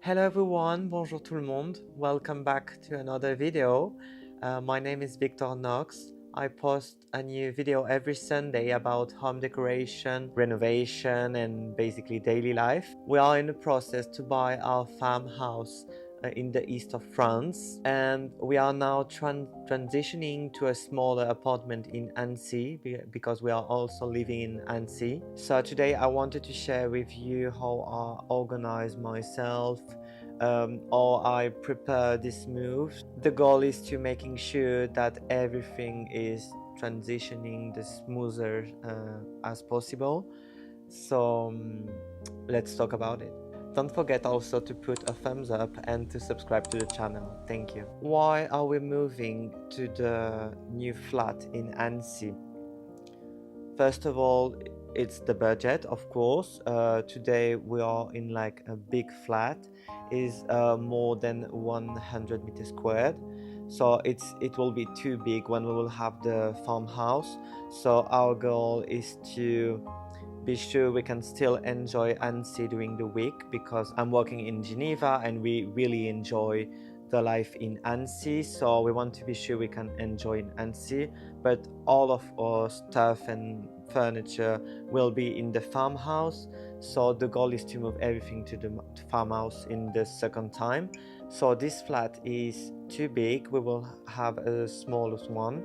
Hello everyone, bonjour tout le monde. Welcome back to another video. My name is Victor Knox. I post a new video every Sunday about home decoration, renovation and basically daily life. We are in the process to buy our farmhouse in the east of France, and we are now transitioning to a smaller apartment in Annecy because we are also living in Annecy. So today I wanted to share with you how I organize myself, or I prepare this move. The goal is to making sure that everything is transitioning the smoother as possible. So let's talk about it. Don't forget also to put a thumbs up and to subscribe to the channel. Thank you. Why are we moving to the new flat in Annecy? First of all, it's the budget, of course. Today we are in like a big flat, is more than 100 meters squared. So it will be too big when we will have the farmhouse. So our goal is to be sure we can still enjoy Annecy during the week, because I'm working in Geneva and we really enjoy the life in Annecy. So we want to be sure we can enjoy in Annecy, but all of our stuff and furniture will be in the farmhouse. So the goal is to move everything to the farmhouse in the second time. So this flat is too big. We will have a smallest one,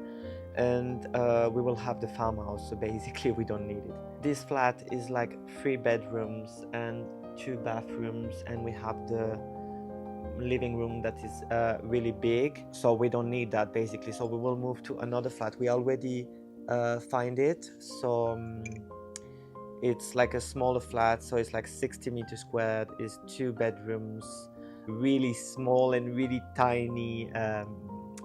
and we will have the farmhouse, so basically we don't need it. This flat is like 3 bedrooms and 2 bathrooms, and we have the living room that is really big, so we don't need that basically. So we will move to another flat. We already find it. So it's like a smaller flat, so it's like 60 meters squared, is 2 bedrooms, really small and really tiny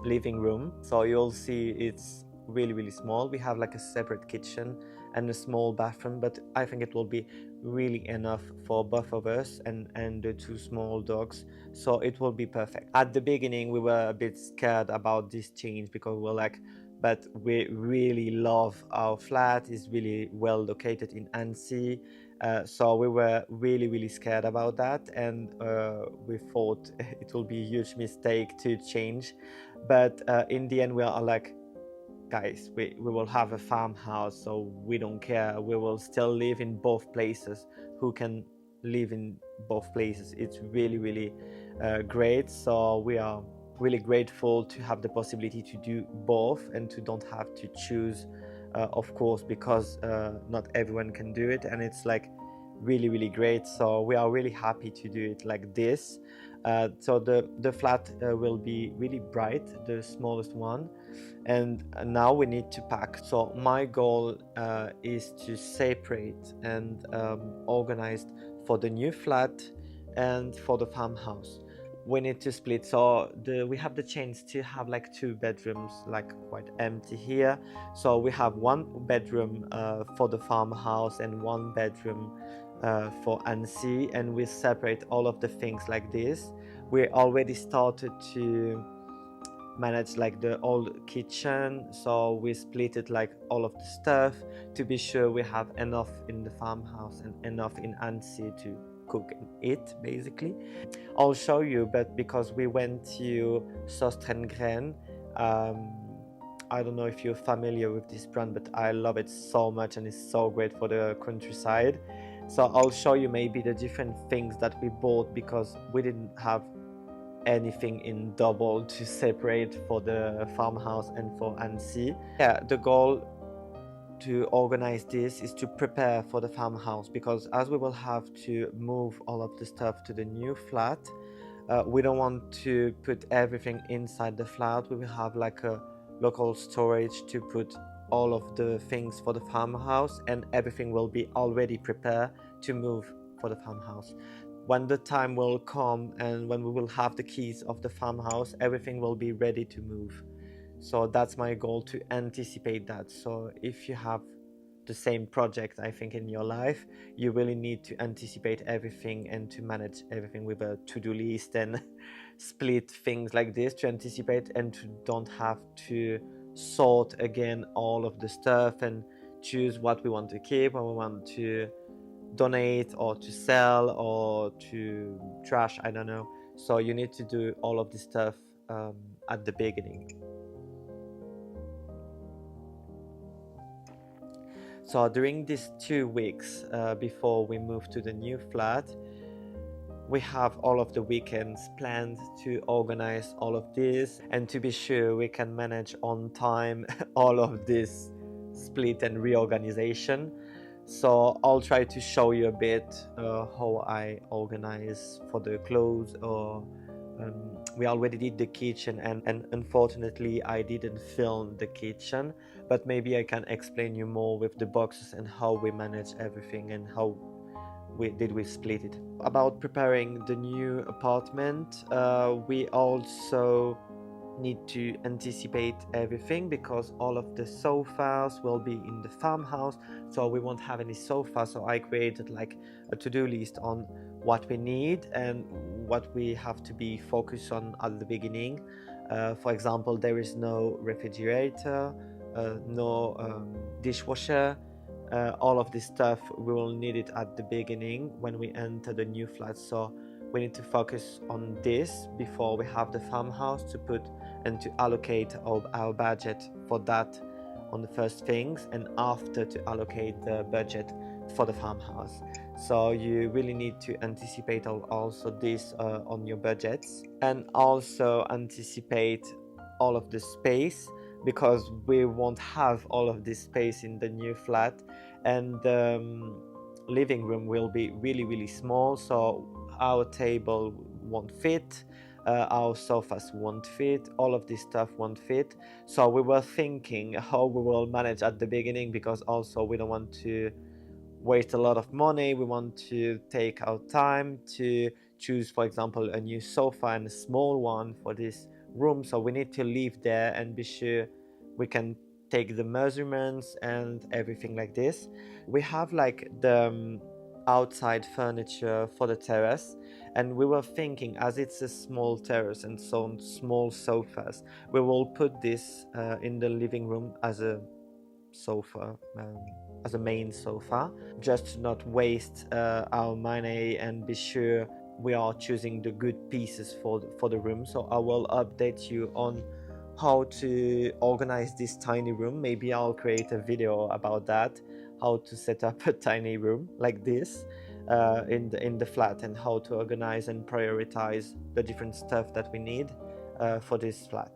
living room. So you'll see it's really small. We have like a separate kitchen and a small bathroom, but I think it will be really enough for both of us and the 2 small dogs, so it will be perfect. At the beginning we were a bit scared about this change because we were like, but we really love our flat. It's really well located in Annecy, so we were really scared about that, and we thought it will be a huge mistake to change. But in the end we are like, guys, we will have a farmhouse, so we don't care. We will still live in both places. Who can live in both places? It's really great. So we are really grateful to have the possibility to do both and to don't have to choose, of course, because not everyone can do it, and it's like really great. So we are really happy to do it like this. So the flat will be really bright, the smallest one, and now we need to pack. So my goal is to separate and organize for the new flat and for the farmhouse. We need to split, so we have the chance to have like 2 bedrooms like quite empty here. So we have 1 bedroom for the farmhouse and 1 bedroom for Annecy, and we separate all of the things like this. We already started to manage like the old kitchen, so we split it like all of the stuff to be sure we have enough in the farmhouse and enough in Annecy to cook and eat basically. I'll show you, but because we went to Sostengren, I don't know if you're familiar with this brand, but I love it so much and it's so great for the countryside. So I'll show you maybe the different things that we bought, because we didn't have anything in double to separate for the farmhouse and for Annecy. Yeah, the goal to organize this is to prepare for the farmhouse, because as we will have to move all of the stuff to the new flat, we don't want to put everything inside the flat. We will have like a local storage to put all of the things for the farmhouse, and everything will be already prepared to move for the farmhouse. When the time will come and when we will have the keys of the farmhouse, everything will be ready to move. So that's my goal, to anticipate that. So if you have the same project, I think, in your life, you really need to anticipate everything and to manage everything with a to-do list and split things like this to anticipate, and to don't have to sort again all of the stuff and choose what we want to keep, what we want to donate or to sell or to trash, I don't know. So you need to do all of this stuff at the beginning. So during these 2 weeks before we move to the new flat, we have all of the weekends planned to organize all of this and to be sure we can manage on time all of this split and reorganization. So I'll try to show you a bit how I organize for the clothes, or we already did the kitchen, and unfortunately I didn't film the kitchen, but maybe I can explain you more with the boxes and how we manage everything and how we split it. About preparing the new apartment, we also need to anticipate everything because all of the sofas will be in the farmhouse, so we won't have any sofa. So I created like a to-do list on what we need and what we have to be focused on at the beginning. For example, there is no refrigerator, no dishwasher. All of this stuff we will need it at the beginning when we enter the new flat, so we need to focus on this before we have the farmhouse to put and to allocate our budget for that on the first things, and after to allocate the budget for the farmhouse. So you really need to anticipate also this on your budgets, and also anticipate all of the space, because we won't have all of this space in the new flat, and the living room will be really small, so our table won't fit, our sofas won't fit, all of this stuff won't fit. So we were thinking how we will manage at the beginning, because also we don't want to waste a lot of money. We want to take our time to choose, for example, a new sofa and a small one for this room, so we need to live there and be sure we can take the measurements and everything like this. We have like the outside furniture for the terrace, and we were thinking, as it's a small terrace and so small sofas, we will put this in the living room as a sofa, as a main sofa, just to not waste our money and be sure we are choosing the good pieces for the room. So I will update you on how to organize this tiny room. Maybe I'll create a video about that, how to set up a tiny room like this in the flat, and how to organize and prioritize the different stuff that we need for this flat.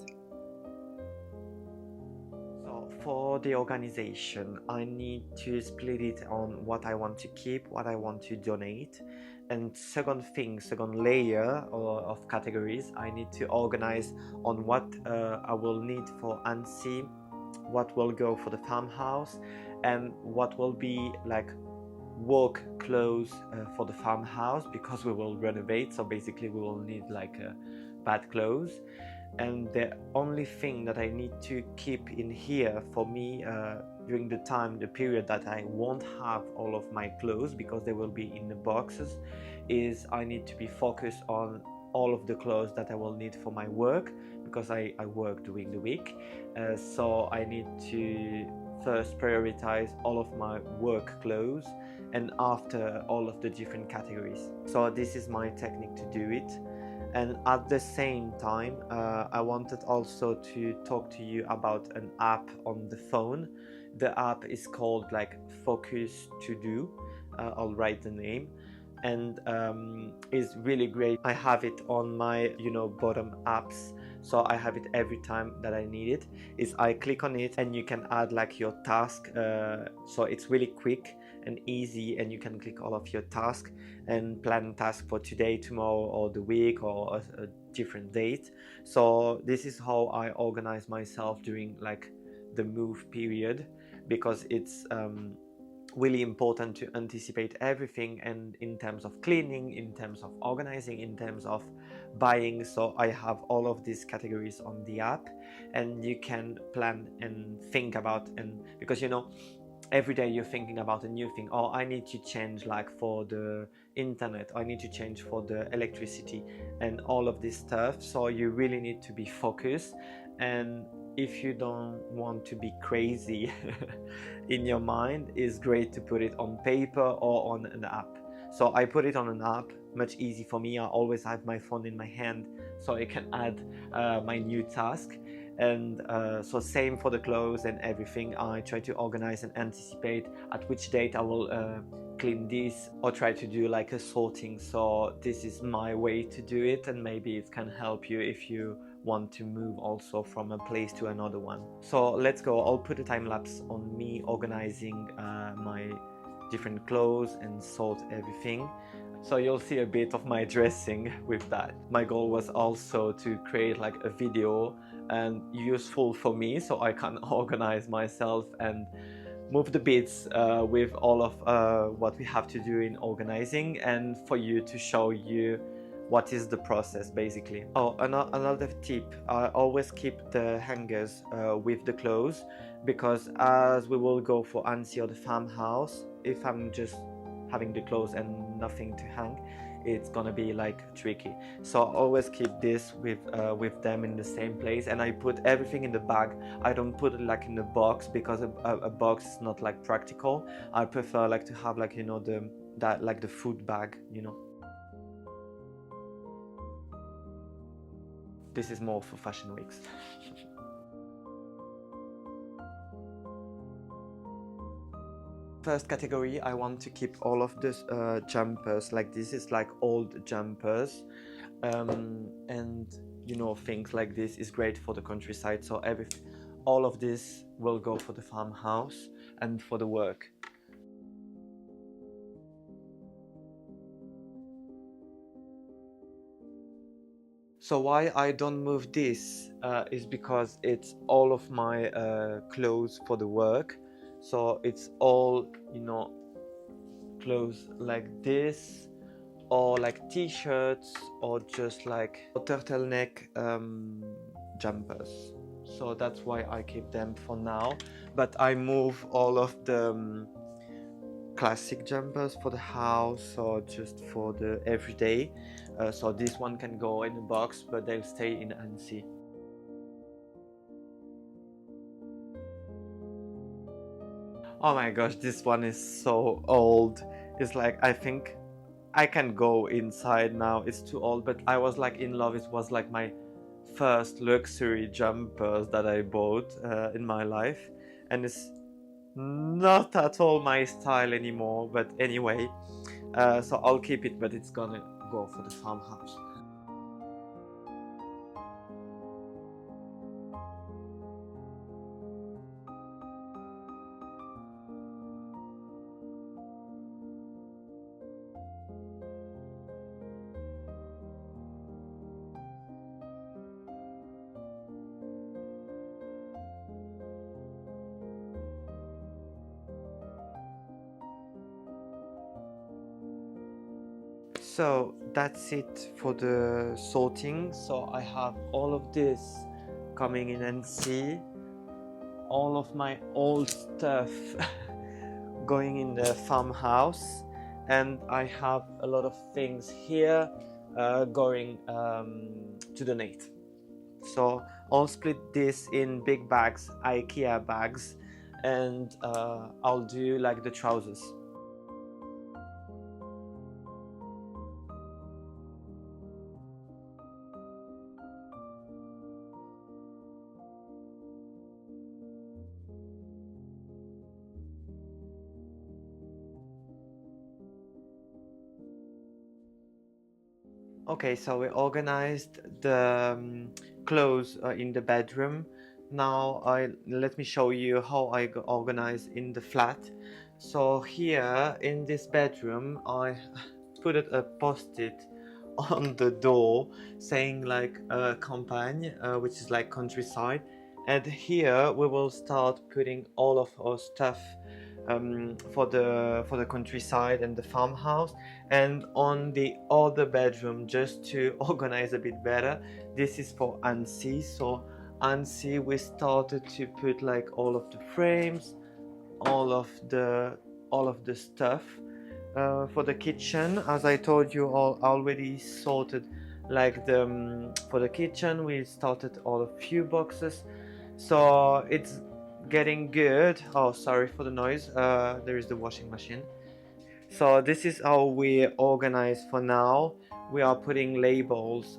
So for the organization, I need to split it on what I want to keep, what I want to donate, and second layer of categories, I need to organize on what I will need for Annecy, what will go for the farmhouse, and what will be like work clothes for the farmhouse, because we will renovate, so basically we will need like bad clothes. And the only thing that I need to keep in here for me during the period that I won't have all of my clothes, because they will be in the boxes, is I need to be focused on all of the clothes that I will need for my work, because I work during the week. So I need to first prioritize all of my work clothes, and after all of the different categories. So this is my technique to do it. And at the same time, I wanted also to talk to you about an app on the phone. The app is called like Focus To Do. I'll write the name, and is really great. I have it on my bottom apps, so I have it every time that I need it. Is I click on it and you can add like your task, so it's really quick and easy, and you can click all of your tasks and plan tasks for today, tomorrow, or the week, or a different date. So this is how I organize myself during like the move period, because it's really important to anticipate everything, and in terms of cleaning, in terms of organizing, in terms of buying. So I have all of these categories on the app, and you can plan and think about, and because every day you're thinking about a new thing. Oh, I need to change like for the internet, I need to change for the electricity and all of this stuff. So you really need to be focused, and if you don't want to be crazy in your mind, it's great to put it on paper or on an app. So I put it on an app, much easy for me. I always have my phone in my hand so I can add my new task. And so same for the clothes and everything. I try to organize and anticipate at which date I will clean this, or try to do like a sorting. So this is my way to do it, and maybe it can help you if you want to move also from a place to another one. So let's go. I'll put a time lapse on me organizing my different clothes and sort everything. So you'll see a bit of my dressing with that. My goal was also to create like a video and useful for me, so I can organize myself and move the bits with all of what we have to do in organizing, and for you to show you what is the process basically. Oh, another tip, I always keep the hangers with the clothes, because as we will go for Annecy or the farmhouse, if I'm just having the clothes and nothing to hang, it's gonna be like tricky. So I always keep this with them in the same place, and I put everything in the bag. I don't put it like in a box, because a box is not like practical. I prefer like to have like, you know, the food bag, you know. This is more for fashion weeks. First category, I want to keep all of this jumpers. Like this is like old jumpers, and you know, things like this is great for the countryside. So all of this will go for the farmhouse and for the work. So why I don't move this is because it's all of my clothes for the work. So it's all, you know, clothes like this, or like t-shirts, or just like turtleneck jumpers. So that's why I keep them for now, but I move all of the classic jumpers for the house, or just for the everyday. So this one can go in a box, but they'll stay in Annecy. Oh my gosh, this one is so old. It's like, I think I can go inside now. It's too old, but I was like in love. It was like my first luxury jumpers that I bought in my life, and it's not at all my style anymore. But anyway, so I'll keep it, but it's gonna go for the farmhouse. So that's it for the sorting. So I have all of this coming in and see all of my old stuff going in the farmhouse, and I have a lot of things here going to donate. So I'll split this in big bags, IKEA bags, and I'll do like the trousers. Okay, so we organized the clothes in the bedroom. Now let me show you how I organize in the flat. So here in this bedroom, I put a post-it on the door saying like campagne, which is like countryside. And here we will start putting all of our stuff for the countryside and the farmhouse. And on the other bedroom, just to organize a bit better, this is for Annecy. So Annecy, we started to put like all of the frames, all of the stuff for the kitchen. As I told you, all already sorted like the for the kitchen. We started all a few boxes, So it's getting good. Oh, sorry for the noise. There is the washing machine. So this is how we organize for now. We are putting labels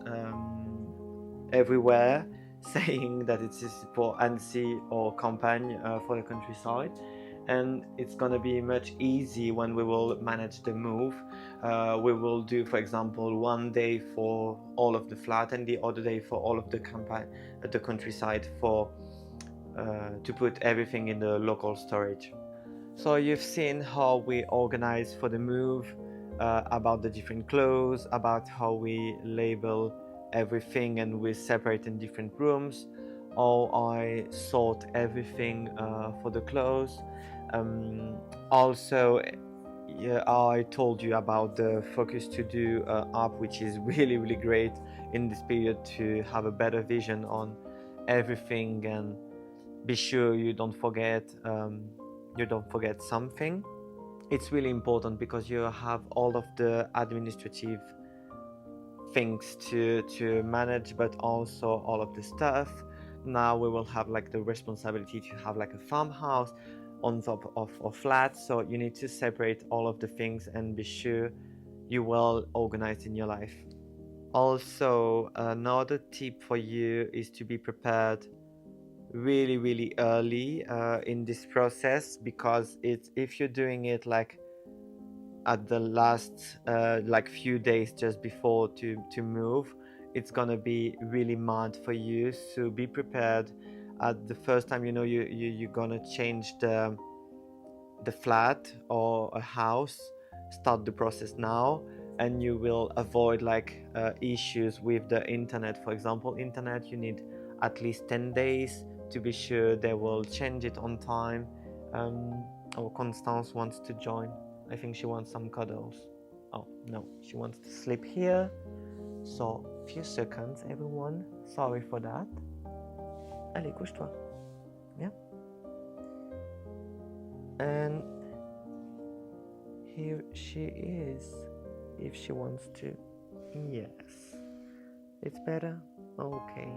everywhere saying that it is for Annecy or Campagne, for the countryside, and it's gonna be much easy when we will manage the move. We will do, for example, one day for all of the flat and the other day for all of the campaign, the countryside, for to put everything in the local storage. So you've seen how we organize for the move, about the different clothes, about how we label everything and we separate in different rooms, how I sort everything for the clothes. Also, yeah, I told you about the Focus to Do app, which is really great in this period to have a better vision on everything and be sure you don't forget something. It's really important because you have all of the administrative things to manage, but also all of the stuff. Now we will have like the responsibility to have like a farmhouse on top of a flat, so you need to separate all of the things and be sure you well organized in your life. Also, another tip for you is to be prepared really early in this process, because it's, if you're doing it like at the last like few days just before to move, it's gonna be really mad for you. So be prepared at the first time, you know, you're gonna change the flat or a house. Start the process now and you will avoid like issues with the internet. For example, internet, you need at least 10 days to be sure they will change it on time. Oh, Constance wants to join. I think she wants some cuddles. Oh no, she wants to sleep here. So few seconds everyone, sorry for that. Allez, couche-toi. Yeah. And here she is, if she wants to. Yes, it's better. Okay.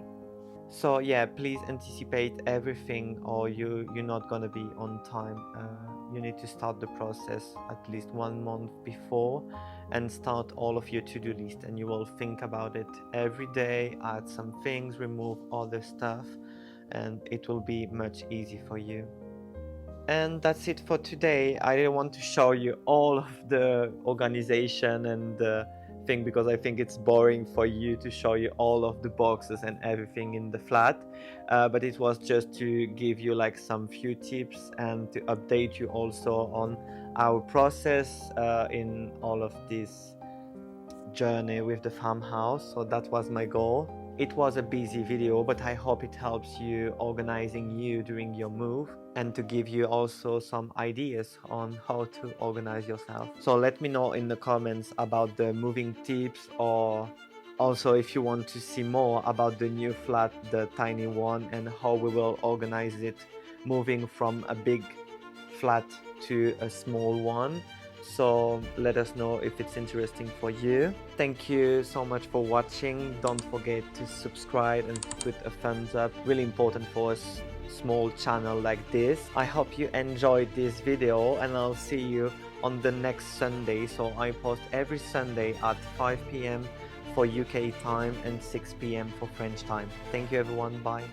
So yeah, please anticipate everything or you're not gonna be on time. You need to start the process at least 1 month before and start all of your to-do list, and you will think about it every day, add some things, remove other stuff, and it will be much easier for you. And that's it for today. I didn't want to show you all of the organization and the thing because I think it's boring for you to show you all of the boxes and everything in the flat, but it was just to give you like some few tips and to update you also on our process in all of this journey with the farmhouse. So that was my goal. It was a busy video, but I hope it helps you organizing you during your move and to give you also some ideas on how to organize yourself. So let me know in the comments about the moving tips, or also if you want to see more about the new flat, the tiny one, and how we will organize it moving from a big flat to a small one. So let us know if it's interesting for you. Thank you so much for watching. Don't forget to subscribe and put a thumbs up. Really important for a small channel like this. I hope you enjoyed this video and I'll see you on the next Sunday. So I post every Sunday at 5 p.m. for UK time and 6 p.m. for French time. Thank you everyone. Bye.